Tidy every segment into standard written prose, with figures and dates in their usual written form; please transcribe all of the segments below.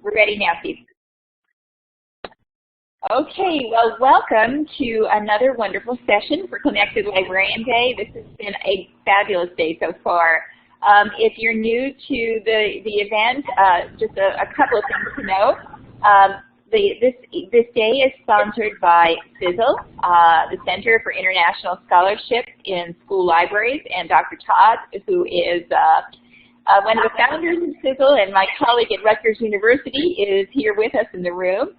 We're ready now, Steve. Okay, well, welcome to another wonderful session for Connected Librarian Day. This has been a fabulous day so far. If you're new to the event, just a couple of things to know. This day is sponsored by CISL, the Center for International Scholarship in School Libraries, and Dr. Todd, who is one of the founders of CISL and my colleague at Rutgers University, is here with us in the room.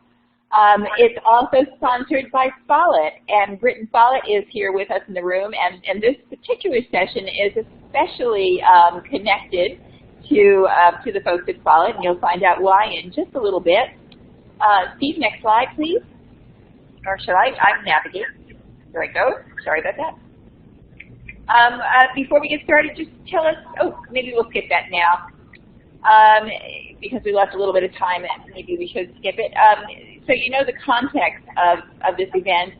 It's also sponsored by Follett, and Britton Follett is here with us in the room, and this particular session is especially connected to the folks at Follett, and you'll find out why in just a little bit. Steve, next slide, please. Or shall I? I'm navigating. There I go. Sorry about that. Before we get started, just tell us, oh, maybe we'll skip that now. Because we left a little bit of time and maybe we should skip it. So you know the context of this event.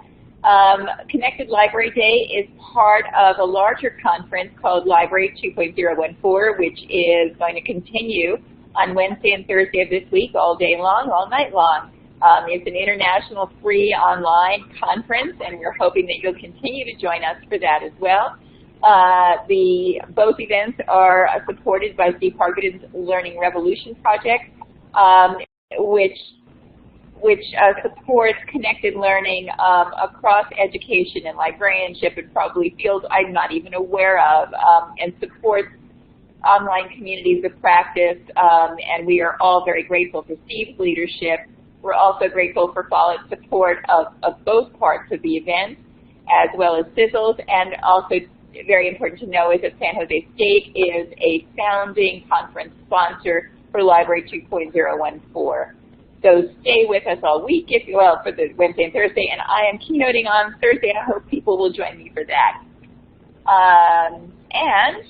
Connected Library Day is part of a larger conference called Library 2.014, which is going to continue on Wednesday and Thursday of this week, all day long, all night long. It's an international free online conference, and we're hoping that you'll continue to join us for that as well. Both events are supported by Steve Hargadon's Learning Revolution project, which supports connected learning across education and librarianship and probably fields I'm not even aware of, and supports online communities of practice, and we are all very grateful for Steve's leadership. We're also grateful for Follett's support of both parts of the event, as well as CISL's, and also very important to know is that San Jose State is a founding conference sponsor for Library 2.014. So stay with us all week, if you will, for the Wednesday and Thursday, and I am keynoting on Thursday. I hope people will join me for that. And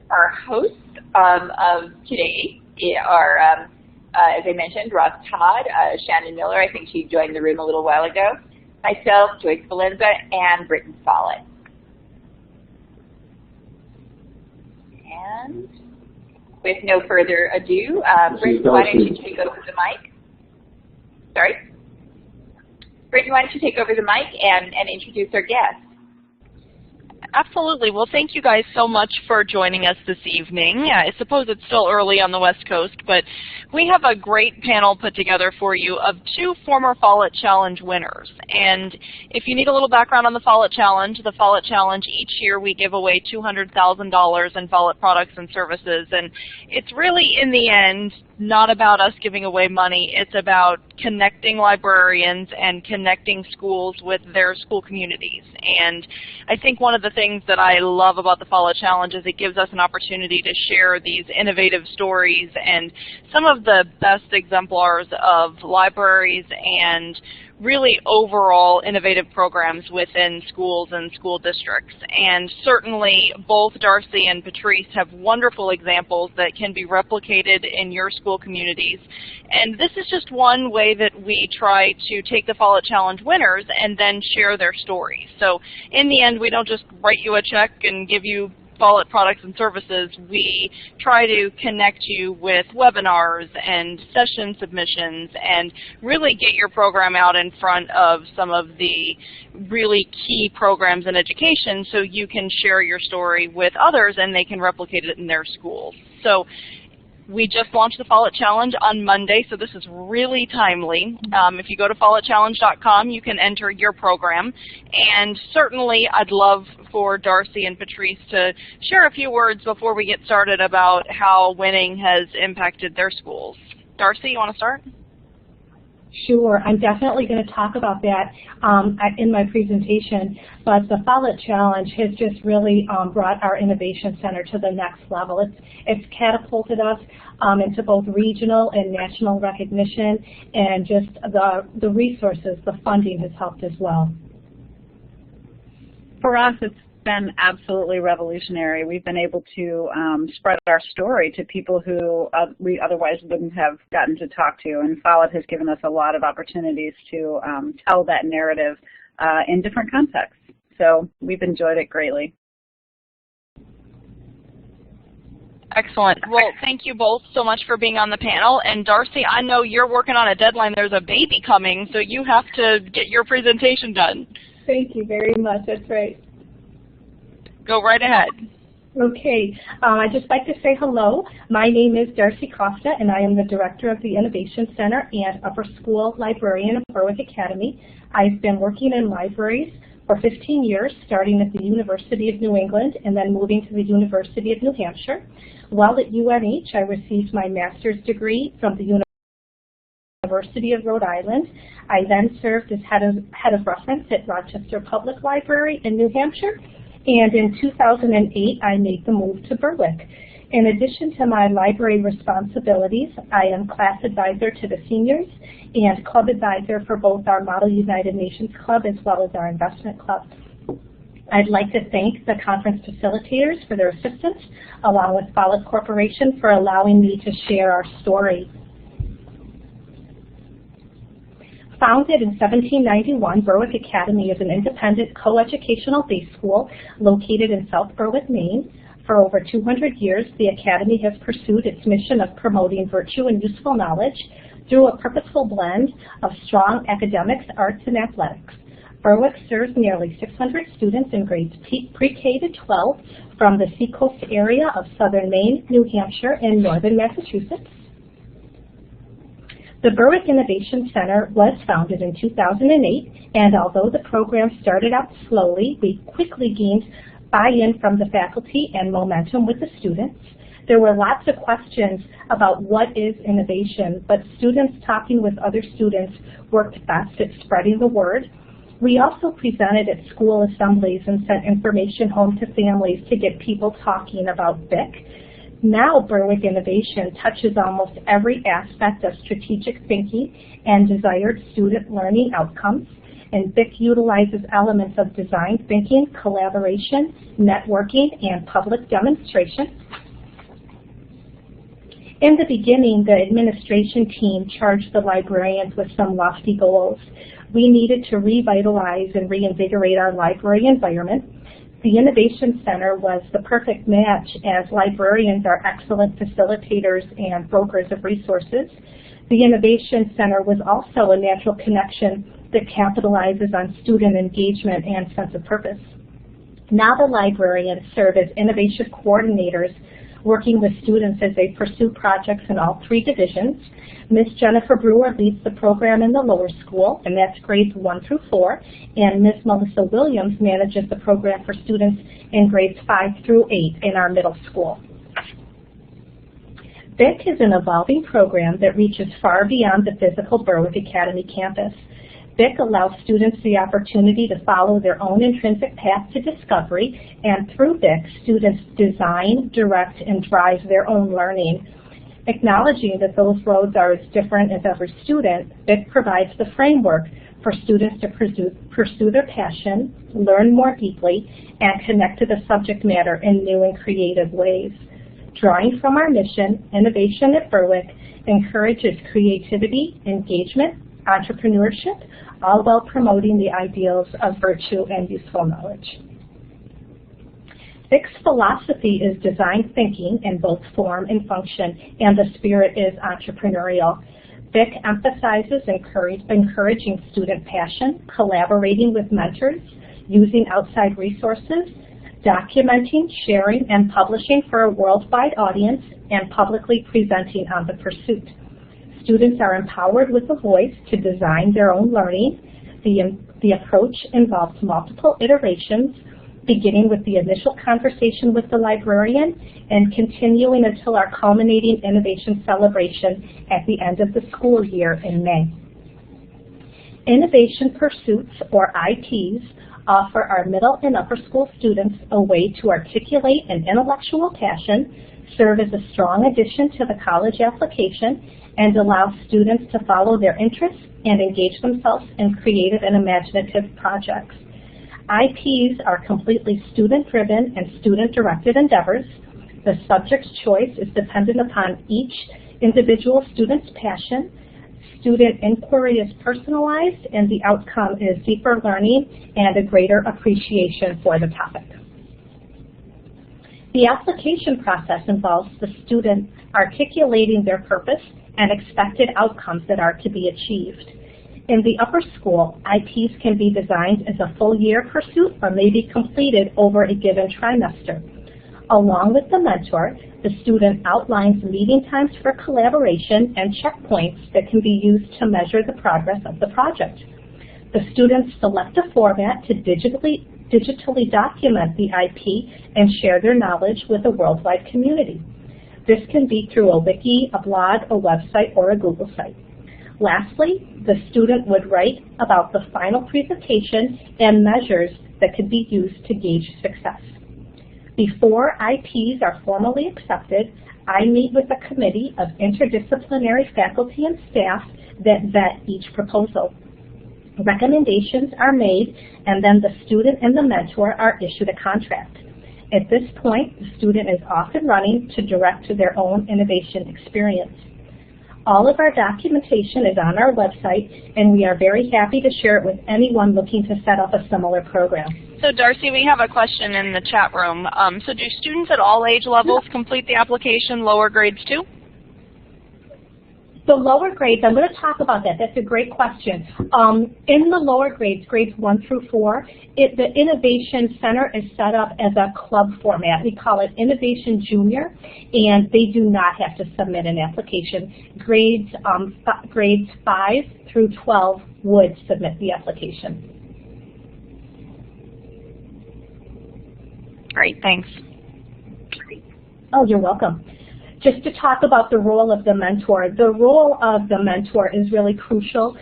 our hosts of today are, as I mentioned, Ross Todd, Shannon Miller, I think she joined the room a little while ago, myself, Joyce Valenza, and Britton Follett. And with no further ado, Britton, why don't you take over the mic? Sorry? Britton, why don't you take over the mic and introduce our guests? Absolutely. Well, thank you guys so much for joining us this evening. I suppose it's still early on the West Coast, but we have a great panel put together for you of two former Follett Challenge winners. And if you need a little background on the Follett Challenge, each year we give away $200,000 in Follett products and services. And it's really, in the end, not about us giving away money. It's about connecting librarians and connecting schools with their school communities. And I think one of the things that I love about the Follett Challenge is it gives us an opportunity to share these innovative stories and some of the best exemplars of libraries and really overall innovative programs within schools and school districts. And certainly both Darcy and Patrice have wonderful examples that can be replicated in your school communities. And this is just one way that we try to take the Follett Challenge winners and then share their stories. So in the end, we don't just write you a check and give you Follett products and services. We try to connect you with webinars and session submissions and really get your program out in front of some of the really key programs in education so you can share your story with others and they can replicate it in their schools. So we just launched the Follett Challenge on Monday, so this is really timely. If you go to follettchallenge.com, you can enter your program. And certainly, I'd love for Darcy and Patrice to share a few words before we get started about how winning has impacted their schools. Darcy, you want to start? Sure, I'm definitely going to talk about that in my presentation, but the Follett Challenge has just really brought our Innovation Center to the next level. It's catapulted us into both regional and national recognition, and just the resources, the funding has helped as well. For us, it's been absolutely revolutionary. We've been able to spread our story to people who we otherwise wouldn't have gotten to talk to, and Follett has given us a lot of opportunities to tell that narrative in different contexts. So we've enjoyed it greatly. Excellent. Well, thank you both so much for being on the panel. And Darcy, I know you're working on a deadline. There's a baby coming, so you have to get your presentation done. Thank you very much. That's right. Go right ahead. Okay. I'd just like to say hello. My name is Darcy Coffta, and I am the Director of the Innovation Center and Upper School Librarian of Berwick Academy. I've been working in libraries for 15 years, starting at the University of New England and then moving to the University of New Hampshire. While at UNH, I received my master's degree from the University of Rhode Island. I then served as head of reference at Rochester Public Library in New Hampshire, and in 2008, I made the move to Berwick. In addition to my library responsibilities, I am class advisor to the seniors and club advisor for both our Model United Nations Club as well as our investment club. I'd like to thank the conference facilitators for their assistance, along with Follett Corporation for allowing me to share our story. Founded in 1791, Berwick Academy is an independent co-educational day school located in South Berwick, Maine. For over 200 years, the Academy has pursued its mission of promoting virtue and useful knowledge through a purposeful blend of strong academics, arts, and athletics. Berwick serves nearly 600 students in grades pre-K to 12 from the seacoast area of southern Maine, New Hampshire, and northern Massachusetts. The Berwick Innovation Center was founded in 2008, and although the program started out slowly, we quickly gained buy-in from the faculty and momentum with the students. There were lots of questions about what is innovation, but students talking with other students worked best at spreading the word. We also presented at school assemblies and sent information home to families to get people talking about BIC. Now Berwick Innovation touches almost every aspect of strategic thinking and desired student learning outcomes, and BIC utilizes elements of design thinking, collaboration, networking, and public demonstration. In the beginning, the administration team charged the librarians with some lofty goals. We needed to revitalize and reinvigorate our library environment. The Innovation Center was the perfect match, as librarians are excellent facilitators and brokers of resources. The Innovation Center was also a natural connection that capitalizes on student engagement and sense of purpose. Now the librarians serve as innovation coordinators, working with students as they pursue projects in all three divisions. Ms. Jennifer Brewer leads the program in the lower school, and that's grades 1 through 4, and Ms. Melissa Williams manages the program for students in grades 5 through 8 in our middle school. BIC is an evolving program that reaches far beyond the physical Berwick Academy campus. BIC allows students the opportunity to follow their own intrinsic path to discovery, and through BIC, students design, direct, and drive their own learning. Acknowledging that those roads are as different as every student, BIC provides the framework for students to pursue their passion, learn more deeply, and connect to the subject matter in new and creative ways. Drawing from our mission, Innovation at Berwick encourages creativity, engagement, entrepreneurship, all while promoting the ideals of virtue and useful knowledge. BIC's philosophy is design thinking in both form and function, and the spirit is entrepreneurial. BIC emphasizes encouraging student passion, collaborating with mentors, using outside resources, documenting, sharing, and publishing for a worldwide audience, and publicly presenting on the pursuit. Students are empowered with a voice to design their own learning. The approach involves multiple iterations, beginning with the initial conversation with the librarian and continuing until our culminating innovation celebration at the end of the school year in May. Innovation Pursuits, or IPs, offer our middle and upper school students a way to articulate an intellectual passion, serve as a strong addition to the college application, and allow students to follow their interests and engage themselves in creative and imaginative projects. IPs are completely student-driven and student-directed endeavors. The subject's choice is dependent upon each individual student's passion. Student inquiry is personalized, and the outcome is deeper learning and a greater appreciation for the topic. The application process involves the student articulating their purpose and expected outcomes that are to be achieved. In the upper school, IPs can be designed as a full year pursuit or may be completed over a given trimester. Along with the mentor, the student outlines meeting times for collaboration and checkpoints that can be used to measure the progress of the project. The students select a format to digitally document the IP and share their knowledge with a worldwide community. This can be through a wiki, a blog, a website, or a Google site. Lastly, the student would write about the final presentation and measures that could be used to gauge success. Before IPs are formally accepted, I meet with a committee of interdisciplinary faculty and staff that vet each proposal. Recommendations are made, and then the student and the mentor are issued a contract. At this point, the student is off and running to direct to their own innovation experience. All of our documentation is on our website, and we are very happy to share it with anyone looking to set up a similar program. So Darcy, we have a question in the chat room. So do students at all age levels complete the application, lower grades too? The lower grades, I'm going to talk about that. That's a great question. In the lower grades, grades 1 through 4, the Innovation Center is set up as a club format. We call it Innovation Junior, and they do not have to submit an application. Grades 5 through 12 would submit the application. Great, thanks. Oh, you're welcome. Just to talk about the role of the mentor. The role of the mentor is really crucial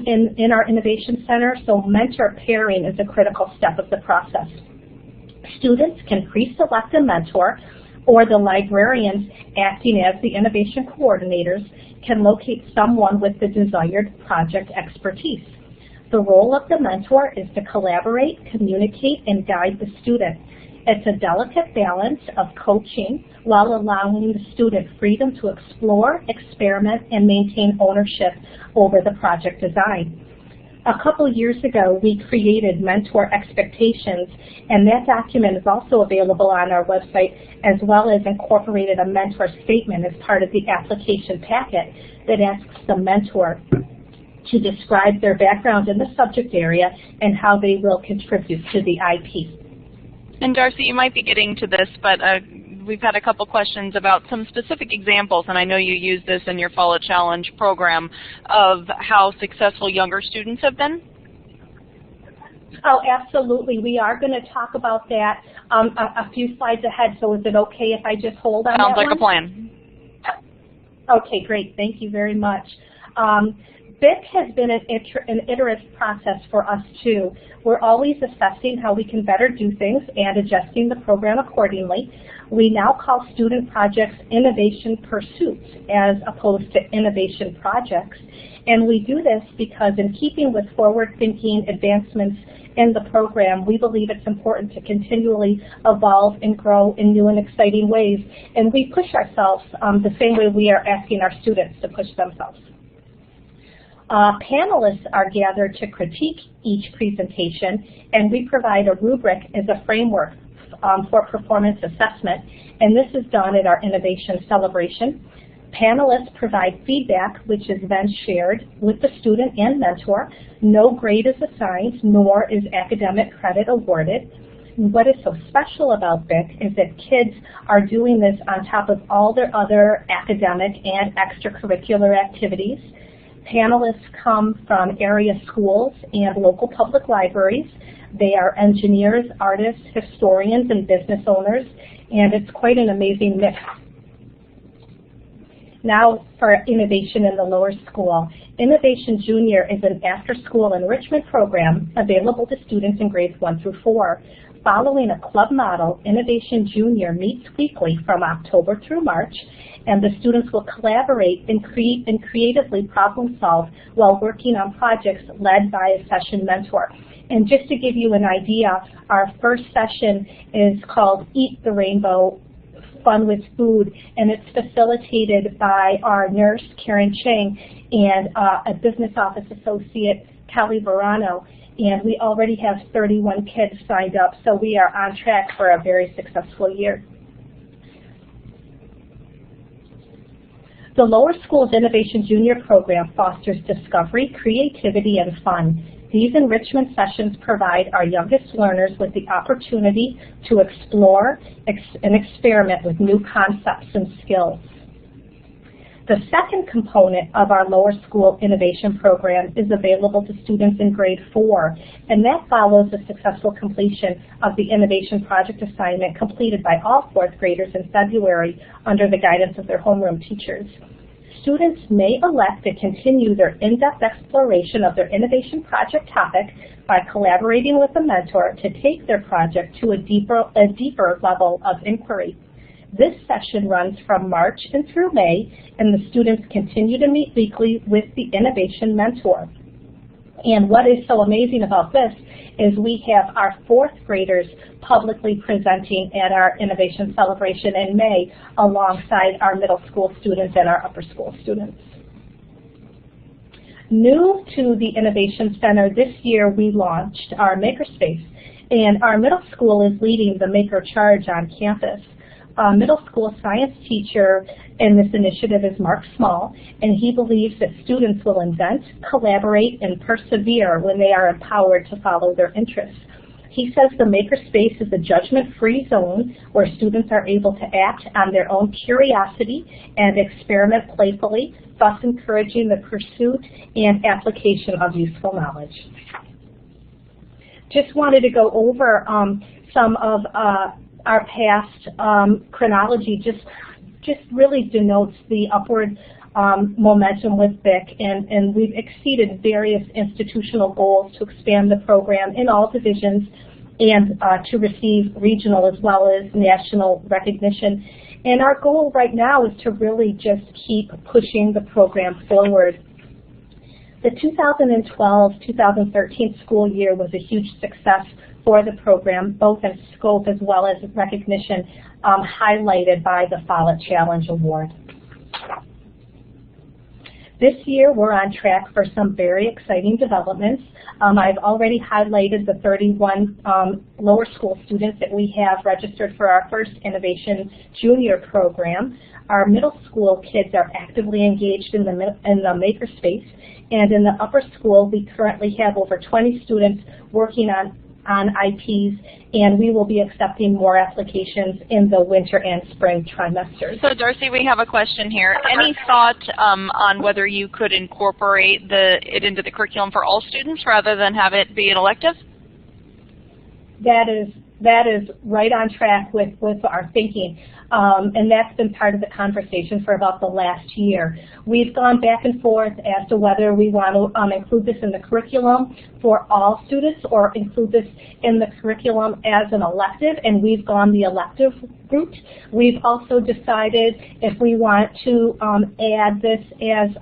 in our Innovation Center, so mentor pairing is a critical step of the process. Students can pre-select a mentor, or the librarians acting as the innovation coordinators can locate someone with the desired project expertise. The role of the mentor is to collaborate, communicate, and guide the student. It's a delicate balance of coaching while allowing the student freedom to explore, experiment, and maintain ownership over the project design. A couple years ago, we created Mentor Expectations, and that document is also available on our website, as well as incorporated a mentor statement as part of the application packet that asks the mentor to describe their background in the subject area and how they will contribute to the IP. And Darcy, you might be getting to this, but we've had a couple questions about some specific examples, and I know you use this in your Follett Challenge program, of how successful younger students have been. Oh, absolutely. We are going to talk about that a few slides ahead, so is it okay if I just hold on Sounds that like one? a plan. Okay, great. Thank you very much. BIC has been an iterative process for us too. We're always assessing how we can better do things and adjusting the program accordingly. We now call student projects innovation pursuits as opposed to innovation projects. And we do this because in keeping with forward-thinking advancements in the program, we believe it's important to continually evolve and grow in new and exciting ways. And we push ourselves the same way we are asking our students to push themselves. Panelists are gathered to critique each presentation, and we provide a rubric as a framework for performance assessment, and this is done at our Innovation Celebration. Panelists provide feedback, which is then shared with the student and mentor. No grade is assigned, nor is academic credit awarded. What is so special about BIC is that kids are doing this on top of all their other academic and extracurricular activities. Panelists come from area schools and local public libraries. They are engineers, artists, historians, and business owners, and it's quite an amazing mix. Now for innovation in the lower school. Innovation Junior is an after-school enrichment program available to students in grades 1 through 4. Following a club model, Innovation Junior meets weekly from October through March, and the students will collaborate and creatively problem solve while working on projects led by a session mentor. And just to give you an idea, our first session is called Eat the Rainbow, Fun with Food, and it's facilitated by our nurse, Karen Chang, and a business office associate, Kelly Verano. And we already have 31 kids signed up, so we are on track for a very successful year. The Lower School's Innovation Junior program fosters discovery, creativity, and fun. These enrichment sessions provide our youngest learners with the opportunity to explore and experiment with new concepts and skills. The second component of our lower school innovation program is available to students in grade 4, and that follows the successful completion of the innovation project assignment completed by all 4th graders in February under the guidance of their homeroom teachers. Students may elect to continue their in-depth exploration of their innovation project topic by collaborating with a mentor to take their project to a deeper level of inquiry. This session runs from March and through May, and the students continue to meet weekly with the innovation mentor. And what is so amazing about this is we have our 4th graders publicly presenting at our innovation celebration in May alongside our middle school students and our upper school students. New to the Innovation Center this year, we launched our Makerspace, and our middle school is leading the Maker Charge on campus. Middle school science teacher in this initiative is Mark Small, and he believes that students will invent, collaborate, and persevere when they are empowered to follow their interests. He says the Makerspace is a judgment-free zone where students are able to act on their own curiosity and experiment playfully, thus encouraging the pursuit and application of useful knowledge. Just wanted to go over some of our past chronology. Just really denotes the upward momentum with BIC, and we've exceeded various institutional goals to expand the program in all divisions and to receive regional as well as national recognition. And our goal right now is to really just keep pushing the program forward. The 2012-2013 school year was a huge success for the program, both in scope as well as recognition, highlighted by the Follett Challenge Award. This year, we're on track for some very exciting developments. I've already highlighted the 31 lower school students that we have registered for our first Innovation Junior program. Our middle school kids are actively engaged in the Makerspace, and in the upper school, we currently have over 20 students working on IPs, and we will be accepting more applications in the winter and spring trimesters. So Darcy, we have a question here. Any thought on whether you could incorporate it into the curriculum for all students rather than have it be an elective? That is right on track with our thinking, and that's been part of the conversation for about the last year. We've gone back and forth as to whether we want to include this in the curriculum for all students or include this in the curriculum as an elective, and we've gone the elective route. We've also decided if we want to add this as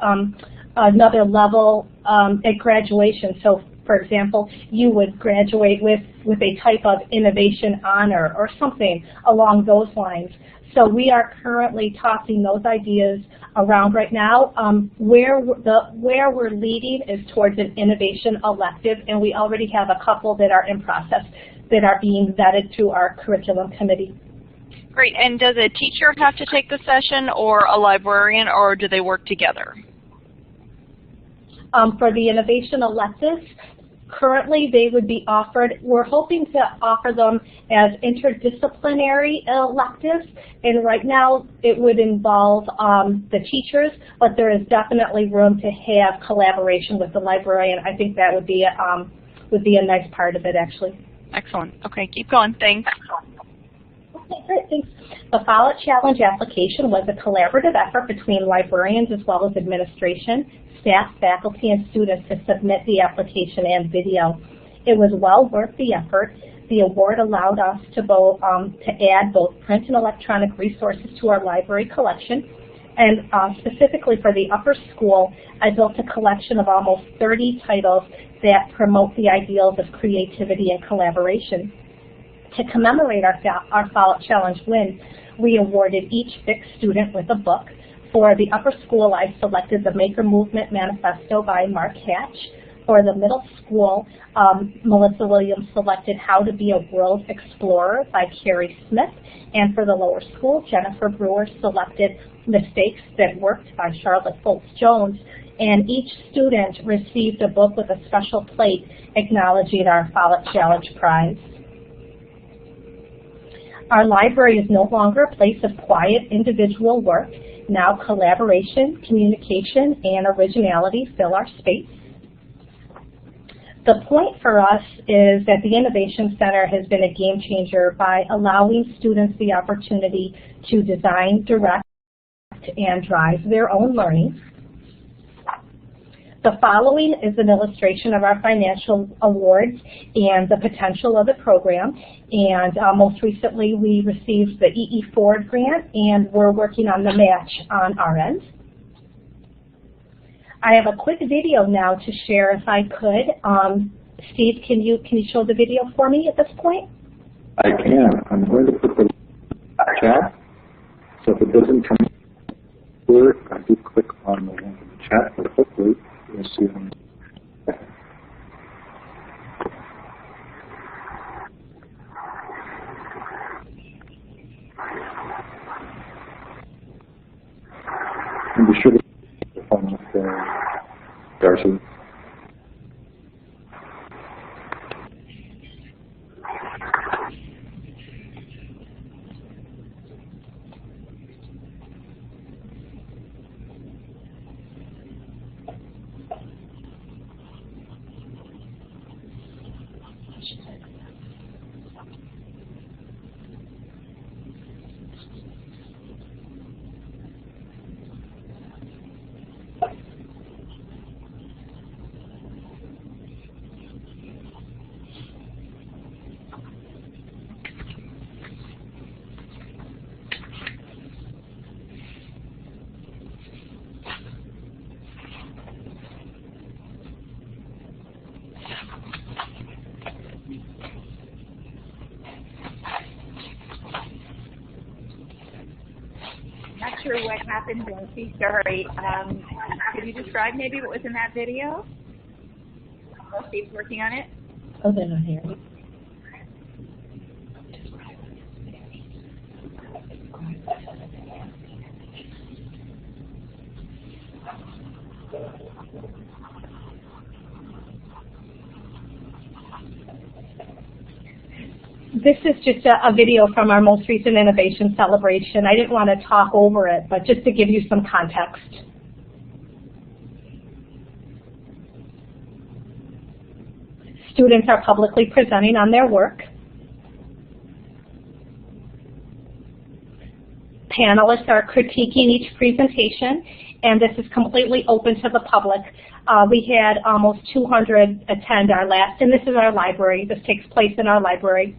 another level at graduation. So, for example, you would graduate with a type of innovation honor or something along those lines. So we are currently tossing those ideas around right now. Where we're leading is towards an innovation elective, and we already have a couple that are in process that are being vetted through our curriculum committee. Great. And does a teacher have to take the session, or a librarian, or do they work together? For the innovation electives, currently they would be offered, we're hoping to offer them as interdisciplinary electives, and right now it would involve the teachers, but there is definitely room to have collaboration with the librarian. I think that would be a nice part of it, actually. Excellent. Okay, keep going. Thanks. Okay, great, thanks. The Follett Challenge application was a collaborative effort between librarians as well as administration, staff, faculty, and students to submit the application and video. It was well worth the effort. The award allowed us to add both print and electronic resources to our library collection. And specifically for the upper school, I built a collection of almost 30 titles that promote the ideals of creativity and collaboration. To commemorate our Follett Challenge win, we awarded each BIC student with a book. For the upper school, I selected the Maker Movement Manifesto by Mark Hatch. For the middle school, Melissa Williams selected How to Be a World Explorer by Carrie Smith. And for the lower school, Jennifer Brewer selected Mistakes That Worked by Charlotte Foltz-Jones. And each student received a book with a special plate acknowledging our Follett Challenge prize. Our library is no longer a place of quiet individual work. Now collaboration, communication, and originality fill our space. The point for us is that the Innovation Center has been a game changer by allowing students the opportunity to design, direct, and drive their own learning. The following is an illustration of our financial awards and the potential of the program. And most recently, we received the E.E. Ford grant, and we're working on the match on our end. I have a quick video now to share if I could. Steve, can you show the video for me at this point? I can. I'm going to put the chat. So if it doesn't come through, I do click on the link in the chat, but hopefully you'll see them. And be sure to put the phone with Darcy. Not sure what happened, Darcy. Sorry. Could you describe maybe what was in that video? While Steve's working on it. Oh, they're not here. This is just a video from our most recent innovation celebration. I didn't want to talk over it, but just to give you some context. Students are publicly presenting on their work. Panelists are critiquing each presentation, and this is completely open to the public. We had almost 200 attend our last, and this is our library. This takes place in our library.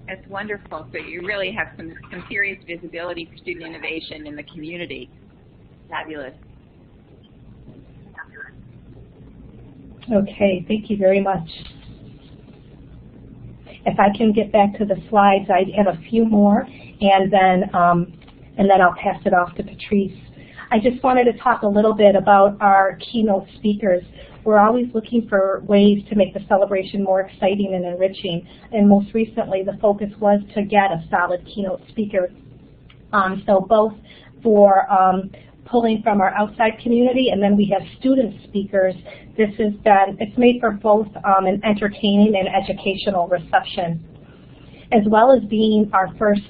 That's wonderful. So you really have some serious visibility for student innovation in the community. Fabulous. Okay, thank you very much. If I can get back to the slides, I have a few more, and then I'll pass it off to Patrice. I just wanted to talk a little bit about our keynote speakers. We're always looking for ways to make the celebration more exciting and enriching, and most recently the focus was to get a solid keynote speaker. So both for pulling from our outside community, and then we have student speakers. It's made for both an entertaining and educational reception. As well as being our first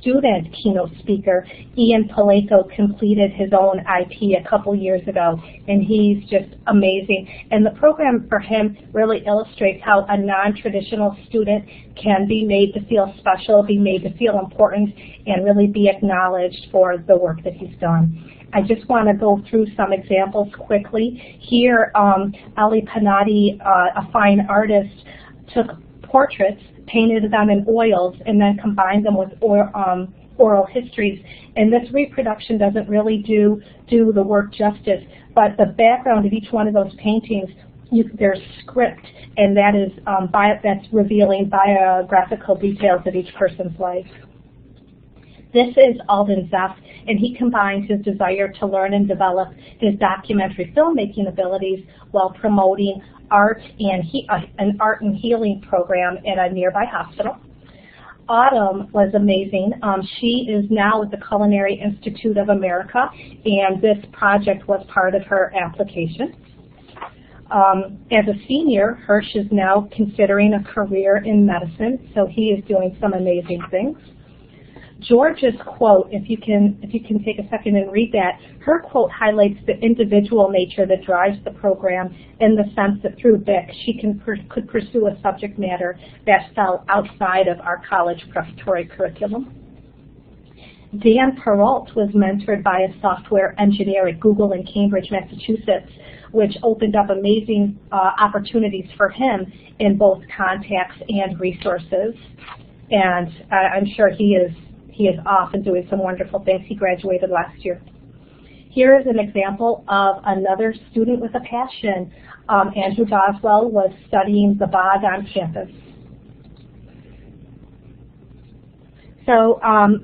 student keynote speaker, Ian Palaco completed his own IP a couple years ago, and he's just amazing. And the program for him really illustrates how a non-traditional student can be made to feel special, be made to feel important, and really be acknowledged for the work that he's done. I just want to go through some examples quickly. Here, Ali Panati, a fine artist, took portraits, painted them in oils, and then combined them with oral histories. And this reproduction doesn't really do the work justice, but the background of each one of those paintings, there's script, and that is that's revealing biographical details of each person's life. This is Alden Zeff, and he combines his desire to learn and develop his documentary filmmaking abilities while promoting an art and healing program at a nearby hospital. Autumn was amazing. She is now at the Culinary Institute of America, and this project was part of her application. As a senior, Hirsch is now considering a career in medicine, so he is doing some amazing things. George's quote, if you can take a second and read that, her quote highlights the individual nature that drives the program in the sense that through BIC she could pursue a subject matter that fell outside of our college preparatory curriculum. Dan Perrault was mentored by a software engineer at Google in Cambridge, Massachusetts, which opened up amazing opportunities for him in both contacts and resources. And I'm sure he is off and doing some wonderful things. He graduated last year. Here is an example of another student with a passion. Andrew Boswell was studying the bog on campus. So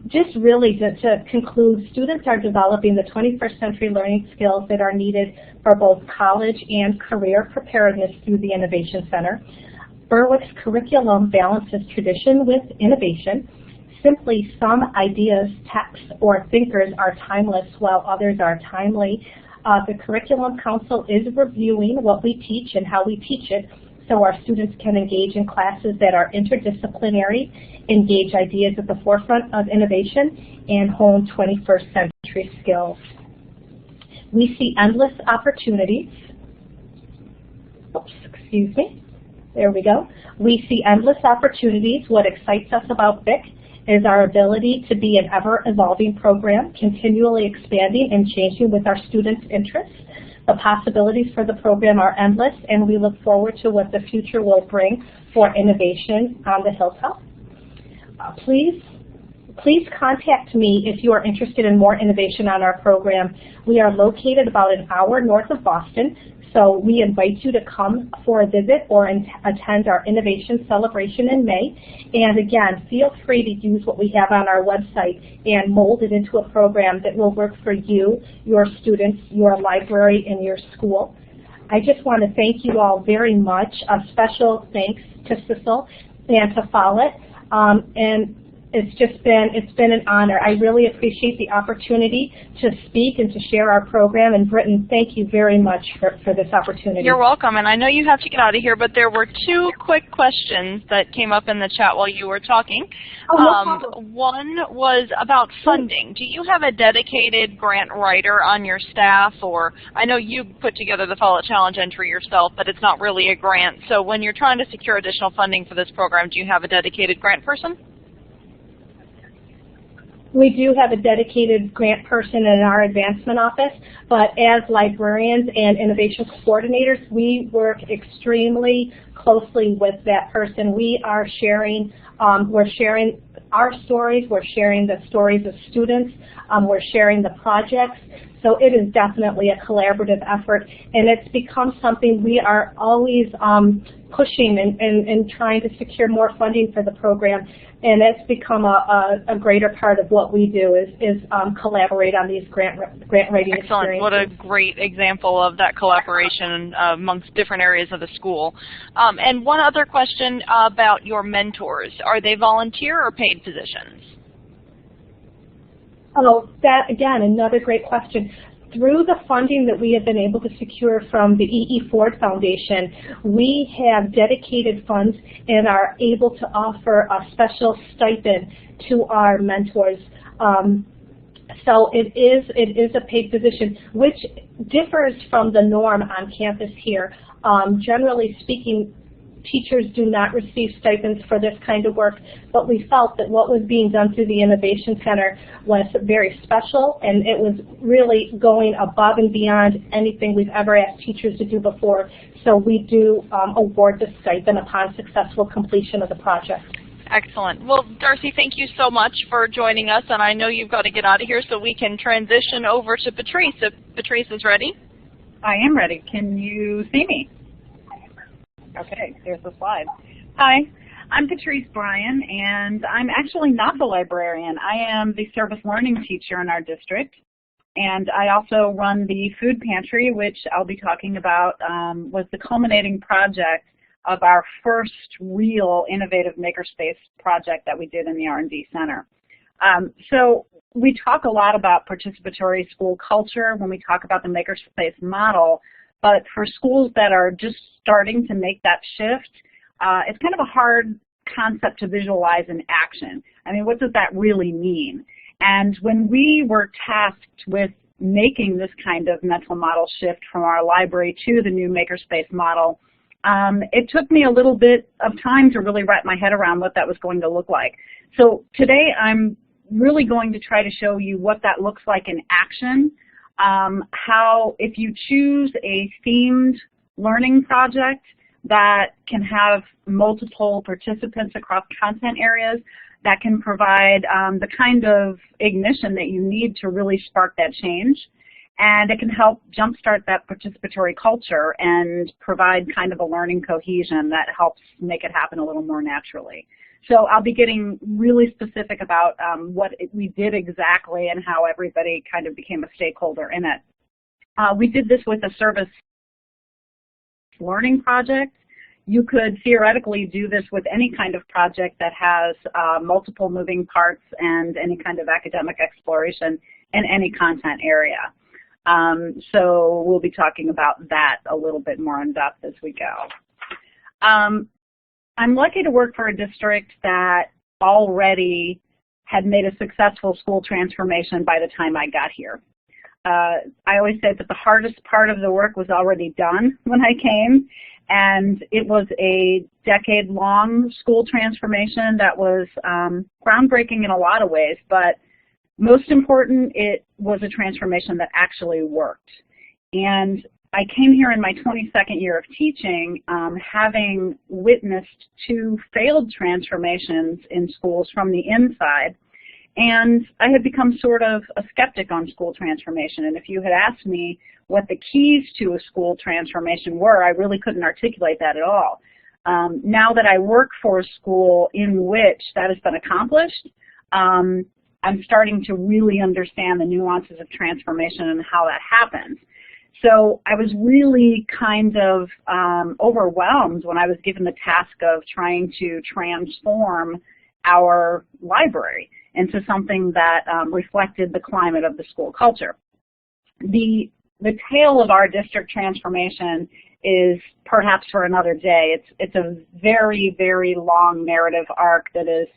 just really to conclude, students are developing the 21st century learning skills that are needed for both college and career preparedness through the Innovation Center. Berwick's curriculum balances tradition with innovation. Simply, some ideas, texts, or thinkers are timeless while others are timely. The Curriculum Council is reviewing what we teach and how we teach it so our students can engage in classes that are interdisciplinary, engage ideas at the forefront of innovation, and hone 21st century skills. We see endless opportunities. Oops, excuse me. There we go. We see endless opportunities. What excites us about BIC is our ability to be an ever-evolving program, continually expanding and changing with our students' interests. The possibilities for the program are endless, and we look forward to what the future will bring for innovation on the hilltop. Please contact me if you are interested in more innovation on our program. We are located about an hour north of Boston, so we invite you to come for a visit or attend our innovation celebration in May. And again, feel free to use what we have on our website and mold it into a program that will work for you, your students, your library, and your school. I just want to thank you all very much. A special thanks to Sissel and to Follett. And it's been an honor. I really appreciate the opportunity to speak and to share our program. And Britton, thank you very much for this opportunity. You're welcome. And I know you have to get out of here, but there were two quick questions that came up in the chat while you were talking. Oh, no problem. One was about funding. Do you have a dedicated grant writer on your staff? Or I know you put together the Follett Challenge entry yourself, but it's not really a grant. So when you're trying to secure additional funding for this program, do you have a dedicated grant person? We do have a dedicated grant person in our advancement office, but as librarians and innovation coordinators, we work extremely closely with that person. We are sharing, we're sharing our stories, we're sharing the stories of students, we're sharing the projects. So it is definitely a collaborative effort, and it's become something we are always pushing and trying to secure more funding for the program, and it's become a greater part of what we do is collaborate on these grant writing Excellent. experiences. What a great example of that collaboration amongst different areas of the school. And one other question about your mentors. Are they volunteer or paid positions? Oh, that, again, another great question. Through the funding that we have been able to secure from the E.E. Ford Foundation, we have dedicated funds and are able to offer a special stipend to our mentors. So it is a paid position, which differs from the norm on campus here. Generally speaking, teachers do not receive stipends for this kind of work, but we felt that what was being done through the Innovation Center was very special, and it was really going above and beyond anything we've ever asked teachers to do before. So we do award the stipend upon successful completion of the project. Excellent. Well, Darcy, thank you so much for joining us, and I know you've got to get out of here so we can transition over to Patrice, if Patrice is ready. I am ready. Can you see me? Okay, there's the slide. Hi, I'm Patrice Bryan, and I'm actually not the librarian. I am the service learning teacher in our district, and I also run the food pantry, which I'll be talking about was the culminating project of our first real innovative Makerspace project that we did in the R&D Center. So we talk a lot about participatory school culture when we talk about the Makerspace model, but for schools that are just starting to make that shift, it's kind of a hard concept to visualize in action. I mean, what does that really mean? And when we were tasked with making this kind of mental model shift from our library to the new Makerspace model, it took me a little bit of time to really wrap my head around what that was going to look like. So today I'm really going to try to show you what that looks like in action, how if you choose a themed learning project that can have multiple participants across content areas, that can provide the kind of ignition that you need to really spark that change. And it can help jumpstart that participatory culture and provide kind of a learning cohesion that helps make it happen a little more naturally. So I'll be getting really specific about what we did exactly and how everybody kind of became a stakeholder in it. We did this with a service learning project. You could theoretically do this with any kind of project that has multiple moving parts and any kind of academic exploration in any content area. So we'll be talking about that a little bit more in depth as we go. I'm lucky to work for a district that already had made a successful school transformation by the time I got here. I always say that the hardest part of the work was already done when I came, and it was a decade-long school transformation that was groundbreaking in a lot of ways, but most important, it was a transformation that actually worked. And I came here in my 22nd year of teaching, having witnessed 2 failed transformations in schools from the inside, and I had become sort of a skeptic on school transformation. And if you had asked me what the keys to a school transformation were, I really couldn't articulate that at all. Now that I work for a school in which that has been accomplished, I'm starting to really understand the nuances of transformation and how that happens. So I was really kind of overwhelmed when I was given the task of trying to transform our library into something that reflected the climate of the school culture. The tale of our district transformation is perhaps for another day. It's a very, very long narrative arc that is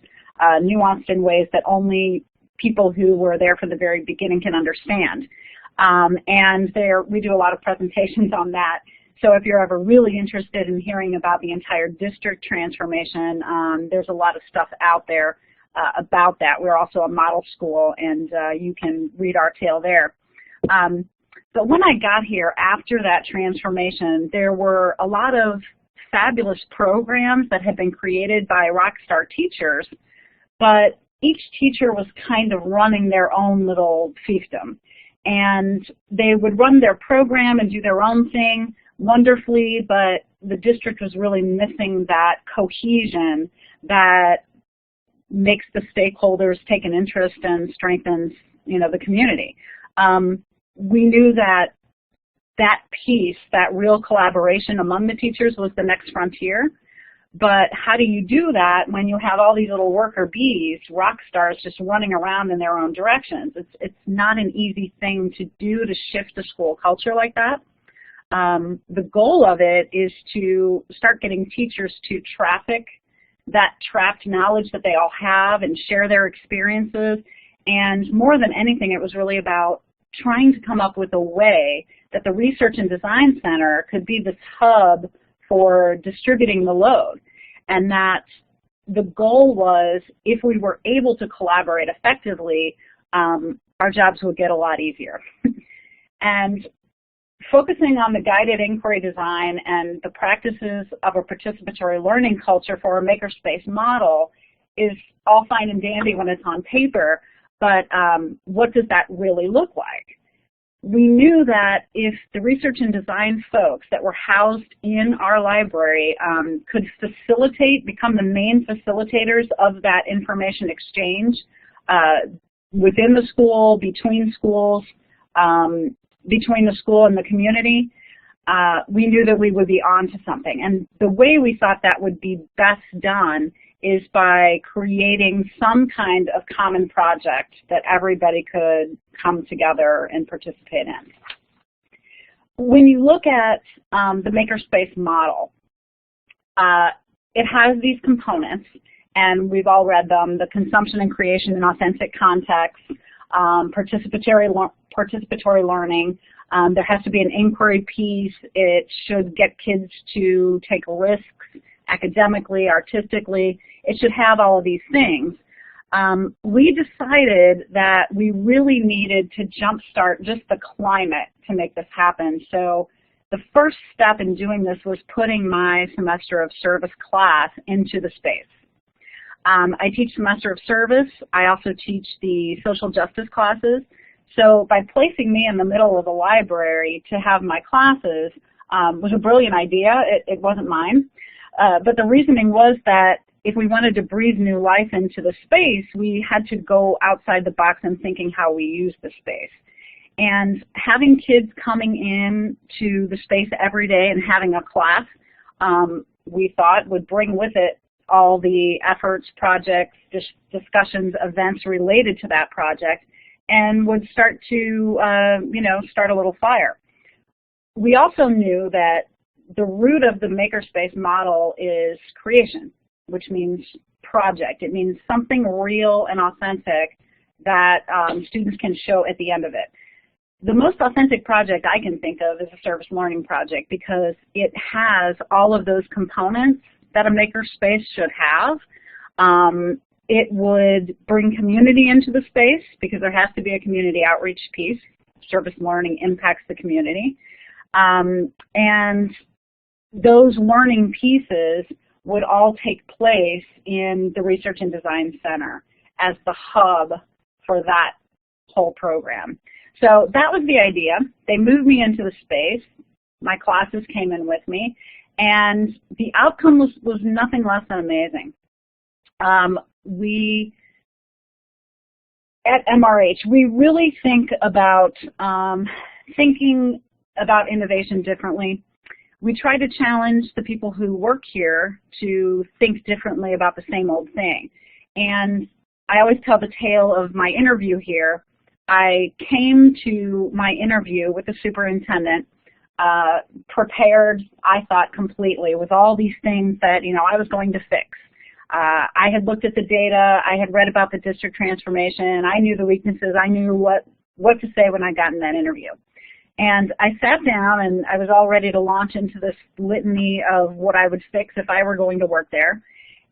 nuanced in ways that only people who were there from the very beginning can understand. And we do a lot of presentations on that. So if you're ever really interested in hearing about the entire district transformation, there's a lot of stuff out there about that. We're also a model school, and you can read our tale there. But when I got here after that transformation, there were a lot of fabulous programs that had been created by rock star teachers, but each teacher was kind of running their own little fiefdom. And they would run their program and do their own thing wonderfully, but the district was really missing that cohesion that makes the stakeholders take an interest and strengthens, the community. We knew that that piece, that real collaboration among the teachers was the next frontier. But how do you do that when you have all these little worker bees, rock stars, just running around in their own directions? It's not an easy thing to do to shift a school culture like that. The goal of it is to start getting teachers to traffic that trapped knowledge that they all have and share their experiences. And more than anything, it was really about trying to come up with a way that the Research and Design Center could be this hub for distributing the load. And that the goal was, if we were able to collaborate effectively, our jobs would get a lot easier. And focusing on the guided inquiry design and the practices of a participatory learning culture for a Makerspace model is all fine and dandy when it's on paper, but what does that really look like? we knew that if the research and design folks that were housed in our library could facilitate, become the main facilitators of that information exchange within the school, between schools, between the school and the community, we knew that we would be on to something. And the way we thought that would be best done is by creating some kind of common project that everybody could come together and participate in. When you look at the Makerspace model, it has these components, and we've all read them: the consumption and creation in authentic context, participatory learning. There has to be an inquiry piece. It should get kids to take risks academically, artistically. It should have all of these things. We decided that we really needed to jumpstart just the climate to make this happen. So the first step in doing this was putting my semester of service class into the space. I teach semester of service. I also teach the social justice classes. So by placing me in the middle of the library to have my classes was a brilliant idea. It wasn't mine. But the reasoning was that if we wanted to breathe new life into the space, we had to go outside the box and thinking how we use the space. And having kids coming in to the space every day and having a class, we thought would bring with it all the efforts, projects, discussions, events related to that project, and would start to, start a little fire. We also knew that the root of the Makerspace model is creation, which means project. It means something real and authentic that students can show at the end of it. The most authentic project I can think of is a service learning project because it has all of those components that a Makerspace should have. It would bring community into the space because there has to be a community outreach piece. Service learning impacts the community. And those learning pieces would all take place in the Research and Design Center as the hub for that whole program. So that was the idea. They moved me into the space. My classes came in with me. And the outcome was nothing less than amazing. We, at MRH, we really think about thinking about innovation differently. We try to challenge the people who work here to think differently about the same old thing. And I always tell the tale of my interview here. I came to my interview with the superintendent prepared, I thought, completely with all these things that, I was going to fix. I had looked at the data, I had read about the district transformation, I knew the weaknesses, I knew what to say when I got in that interview. And I sat down and I was all ready to launch into this litany of what I would fix if I were going to work there.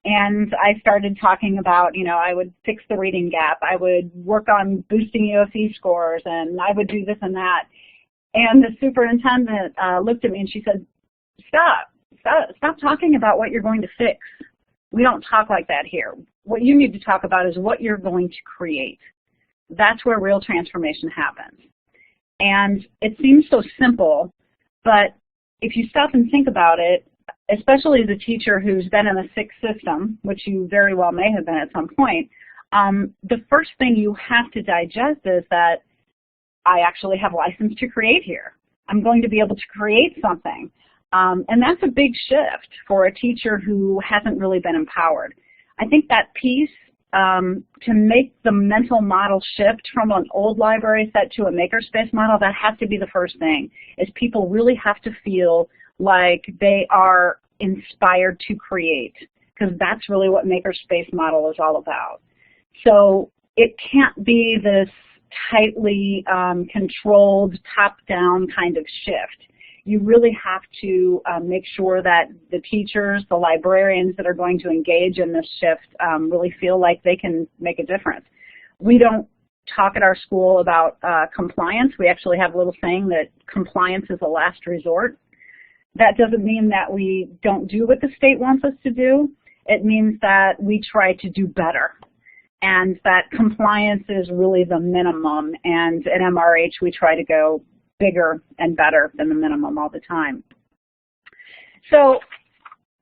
And I started talking about, I would fix the reading gap, I would work on boosting UFE scores, and I would do this and that. And the superintendent looked at me and she said, stop talking about what you're going to fix. We don't talk like that here. What you need to talk about is what you're going to create. That's where real transformation happens. And it seems so simple, but if you stop and think about it, especially as a teacher who's been in a sick system, which you very well may have been at some point, the first thing you have to digest is that I actually have license to create here. I'm going to be able to create something. And that's a big shift for a teacher who hasn't really been empowered. I think that piece, to make the mental model shift from an old library set to a Makerspace model, that has to be the first thing, is people really have to feel like they are inspired to create, because that's really what Makerspace model is all about. So it can't be this tightly controlled, top-down kind of shift. You really have to make sure that the teachers, the librarians that are going to engage in this shift really feel like they can make a difference. We don't talk at our school about compliance. We actually have a little saying that compliance is a last resort. That doesn't mean that we don't do what the state wants us to do. It means that we try to do better. and that compliance is really the minimum, and at MRH we try to go bigger and better than the minimum all the time. So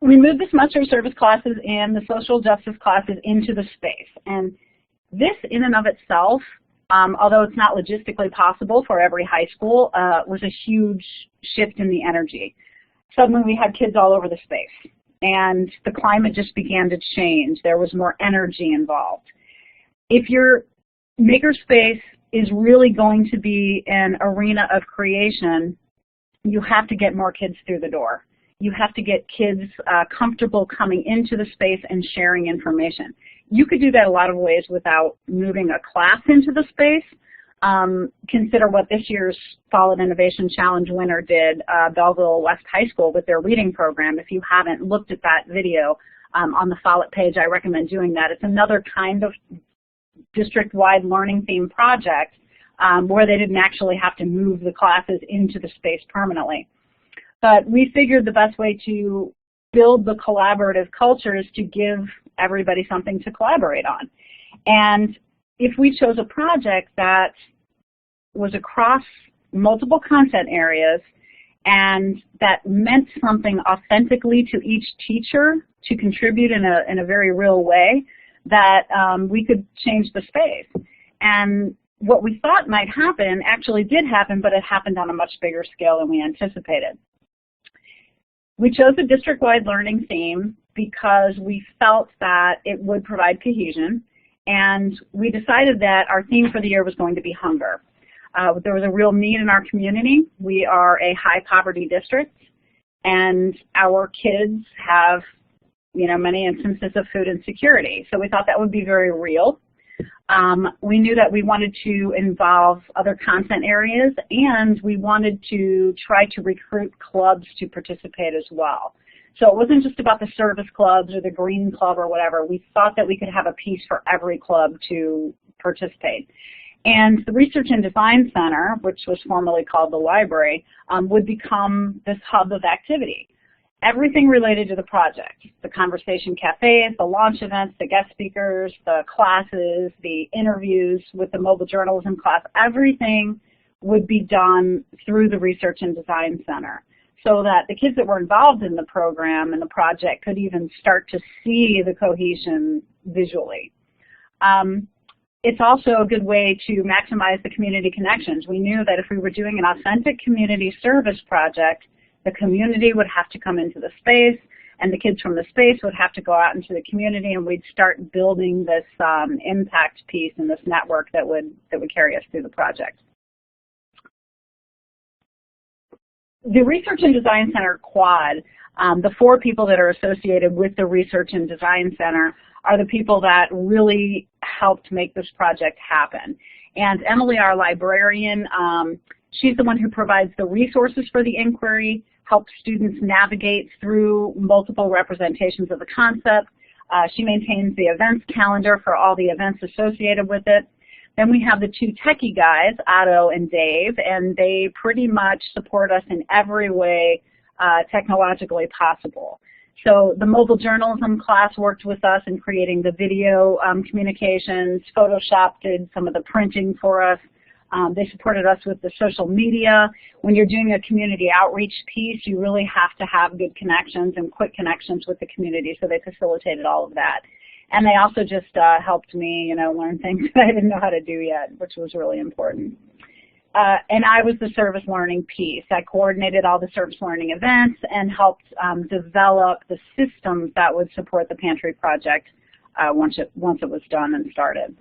we moved the semester service classes and the social justice classes into the space, and this in and of itself, although it's not logistically possible for every high school, was a huge shift in the energy. Suddenly we had kids all over the space, and the climate just began to change. There was more energy involved. If your makerspace is really going to be an arena of creation, you have to get more kids through the door. You have to get kids comfortable coming into the space and sharing information. You could do that a lot of ways without moving a class into the space. Consider what this year's Follett Innovation Challenge winner did, Belleville West High School, with their reading program. If you haven't looked at that video on the Follett page, I recommend doing that. It's another kind of district-wide learning theme project where they didn't actually have to move the classes into the space permanently. But we figured the best way to build the collaborative culture is to give everybody something to collaborate on. And if we chose a project that was across multiple content areas and that meant something authentically to each teacher to contribute in a very real way, that we could change the space. And what we thought might happen actually did happen, but it happened on a much bigger scale than we anticipated. We chose a district-wide learning theme because we felt that it would provide cohesion, and we decided that our theme for the year was going to be hunger. There was a real need in our community. We are a high-poverty district, and our kids have, many instances of food insecurity. So we thought that would be very real. We knew that we wanted to involve other content areas, and we wanted to try to recruit clubs to participate as well. So it wasn't just about the service clubs or the green club or whatever. We thought that we could have a piece for every club to participate. And the Research and Design Center, which was formerly called the Library, would become this hub of activity. Everything related to the project, the conversation cafes, the launch events, the guest speakers, the classes, the interviews with the mobile journalism class, everything would be done through the Research and Design Center, so that the kids that were involved in the program and the project could even start to see the cohesion visually. It's also a good way to maximize the community connections. We knew that if we were doing an authentic community service project, the community would have to come into the space, and the kids from the space would have to go out into the community, and we'd start building this impact piece and this network that would carry us through the project. The Research and Design Center Quad, the 4 people that are associated with the Research and Design Center are the people that really helped make this project happen. And Emily, our librarian, she's the one who provides the resources for the inquiry, helps students navigate through multiple representations of the concept. She maintains the events calendar for all the events associated with it. Then we have the 2 techie guys, Otto and Dave, and they pretty much support us in every way technologically possible. So the mobile journalism class worked with us in creating the video communications. Photoshop did some of the printing for us. They supported us with the social media. When you're doing a community outreach piece, you really have to have good connections and quick connections with the community, so they facilitated all of that. And they also just helped me, learn things that I didn't know how to do yet, which was really important. And I was the service learning piece. I coordinated all the service learning events and helped develop the systems that would support the pantry project once it was done and started.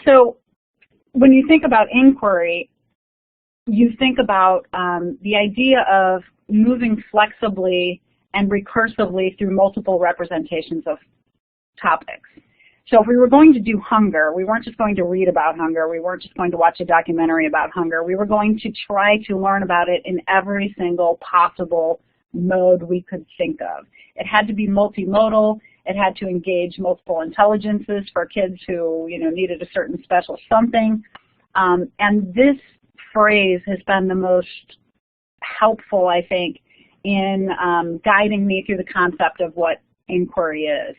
So when you think about inquiry, you think about the idea of moving flexibly and recursively through multiple representations of topics. So if we were going to do hunger, we weren't just going to read about hunger, we weren't just going to watch a documentary about hunger, we were going to try to learn about it in every single possible mode we could think of. It had to be multimodal, it had to engage multiple intelligences for kids who needed a certain special something. And this phrase has been the most helpful, I think, in guiding me through the concept of what inquiry is.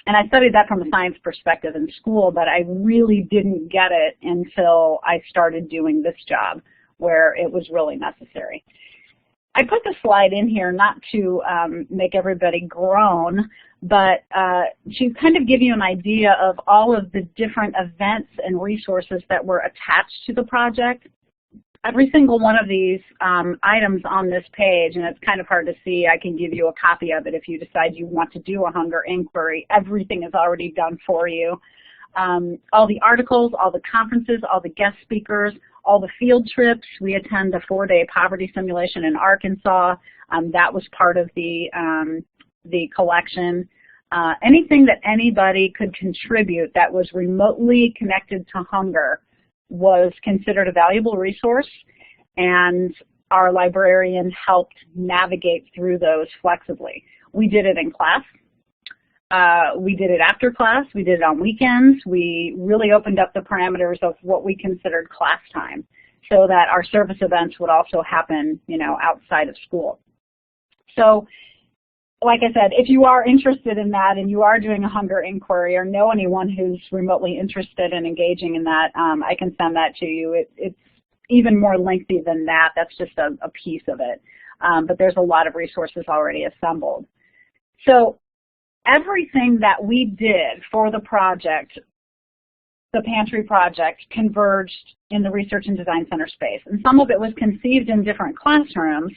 And I studied that from a science perspective in school, but I really didn't get it until I started doing this job where it was really necessary. I put the slide in here not to make everybody groan, but to kind of give you an idea of all of the different events and resources that were attached to the project. Every single one of these items on this page, and it's kind of hard to see, I can give you a copy of it if you decide you want to do a hunger inquiry. Everything is already done for you. All the articles, all the conferences, all the guest speakers, all the field trips. We attend a 4-day poverty simulation in Arkansas. That was part of the collection. Anything that anybody could contribute that was remotely connected to hunger was considered a valuable resource, and our librarian helped navigate through those flexibly. We did it in class. We did it after class. We did it on weekends. We really opened up the parameters of what we considered class time so that our service events would also happen, you know, outside of school. So, like I said, if you are interested in that and you are doing a hunger inquiry or know anyone who's remotely interested in engaging in that, I can send that to you. It's even more lengthy than that. That's just a piece of it. But there's a lot of resources already assembled. So everything that we did for the project, the pantry project, converged in the Research and Design Center space. And some of it was conceived in different classrooms.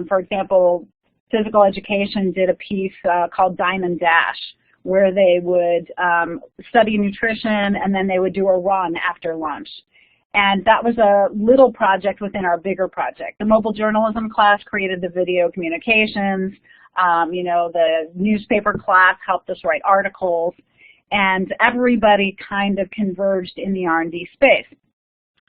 For example, physical education did a piece called Diamond Dash, where they would study nutrition and then they would do a run after lunch. And that was a little project within our bigger project. The mobile journalism class created the video communications. You know, the newspaper class helped us write articles. And everybody kind of converged in the R&D space.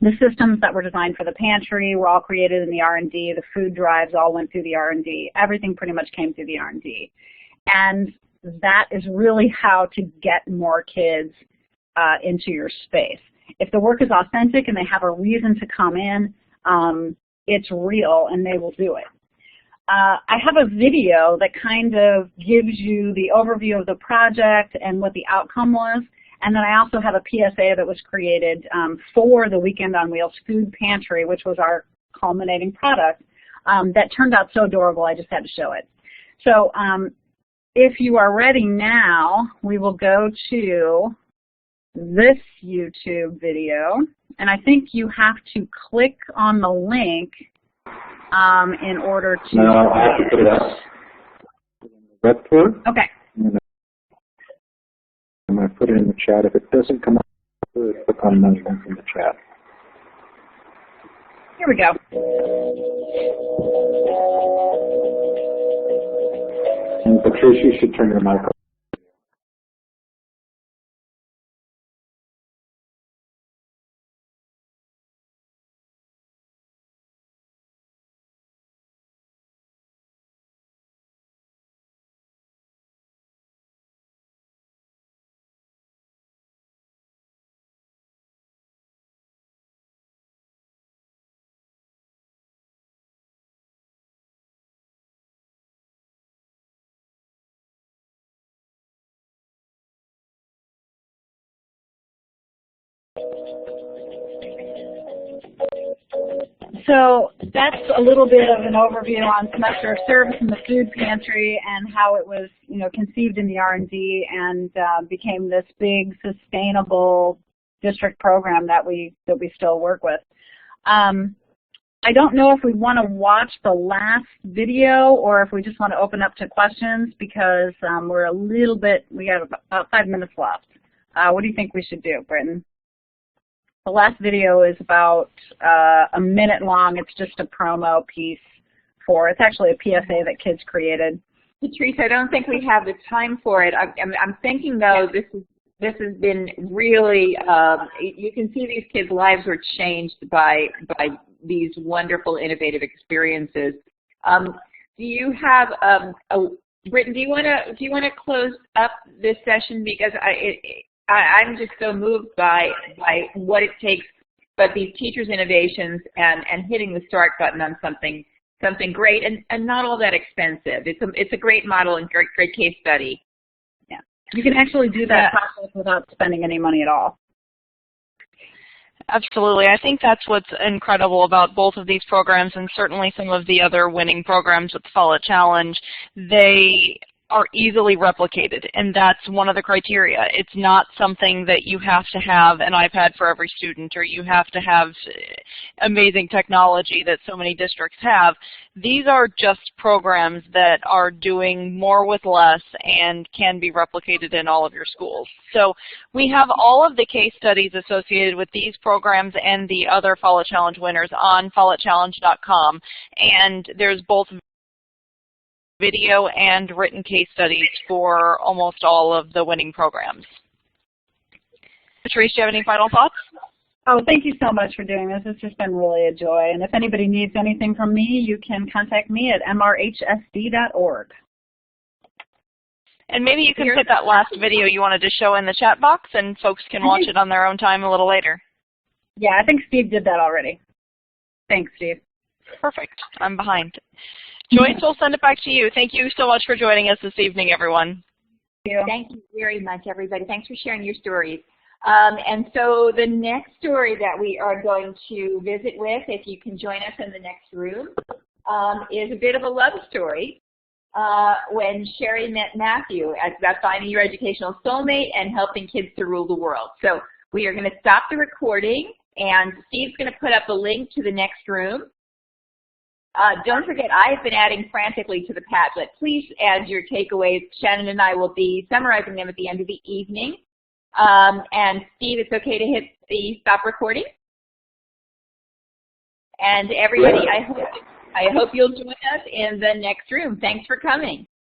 The systems that were designed for the pantry were all created in the R&D. The food drives all went through the R&D. Everything pretty much came through the R&D. And that is really how to get more kids into your space. If the work is authentic and they have a reason to come in, it's real and they will do it. I have a video that kind of gives you the overview of the project and what the outcome was. And then I also have a PSA that was created for the Weekend on Wheels food pantry, which was our culminating product, that turned out so adorable I just had to show it. So if you are ready now, we will go to this YouTube video. And I think you have to click on the link in order to... No, I have to put it up. Web tour? Okay. I'm going to put it in the chat. If it doesn't come up, click on the link in the chat. Here we go. And Patrice, you should turn your mic on. So that's a little bit of an overview on semester of service in the food pantry and how it was, you know, conceived in the R&D and became this big sustainable district program that we still work with. I don't know if we want to watch the last video or if we just want to open up to questions because we're a little bit, we got about 5 minutes left. What do you think we should do, Britton? The last video is about a minute long. It's just a promo piece for, it's actually a PSA that kids created. Patrice, I don't think we have the time for it. I'm thinking though this has been really, you can see these kids' lives were changed by these wonderful, innovative experiences. Do you have Britton? Do you want to close up this session because I'm just so moved by what it takes, but these teachers' innovations and hitting the start button on something great and not all that expensive. It's a great model and great case study. Yeah. You can actually do that process without spending any money at all. Absolutely. I think that's what's incredible about both of these programs, and certainly some of the other winning programs with the Follett Challenge. They are easily replicated, and that's one of the criteria. It's not something that you have to have an iPad for every student, or you have to have amazing technology that so many districts have. These are just programs that are doing more with less and can be replicated in all of your schools. So we have all of the case studies associated with these programs and the other Follett Challenge winners on follettchallenge.com, and there's both video and written case studies for almost all of the winning programs. Patrice, do you have any final thoughts? Oh, thank you so much for doing this. It's just been really a joy. And if anybody needs anything from me, you can contact me at mrhsd.org. And maybe you can put that last video you wanted to show in the chat box, and folks can watch it on their own time a little later. Yeah, I think Steve did that already. Thanks, Steve. Perfect. I'm behind. Joyce, we'll send it back to you. Thank you so much for joining us this evening, everyone. Thank you very much, everybody. Thanks for sharing your stories. And so the next story that we are going to visit with, if you can join us in the next room, is a bit of a love story. When Sherry met Matthew, as about finding your educational soulmate and helping kids to rule the world. So we are going to stop the recording, and Steve's going to put up a link to the next room. Don't forget, I've been adding frantically to the Padlet. Please add your takeaways. Shannon and I will be summarizing them at the end of the evening. And Steve, it's okay to hit the stop recording. And everybody, I hope you'll join us in the next room. Thanks for coming.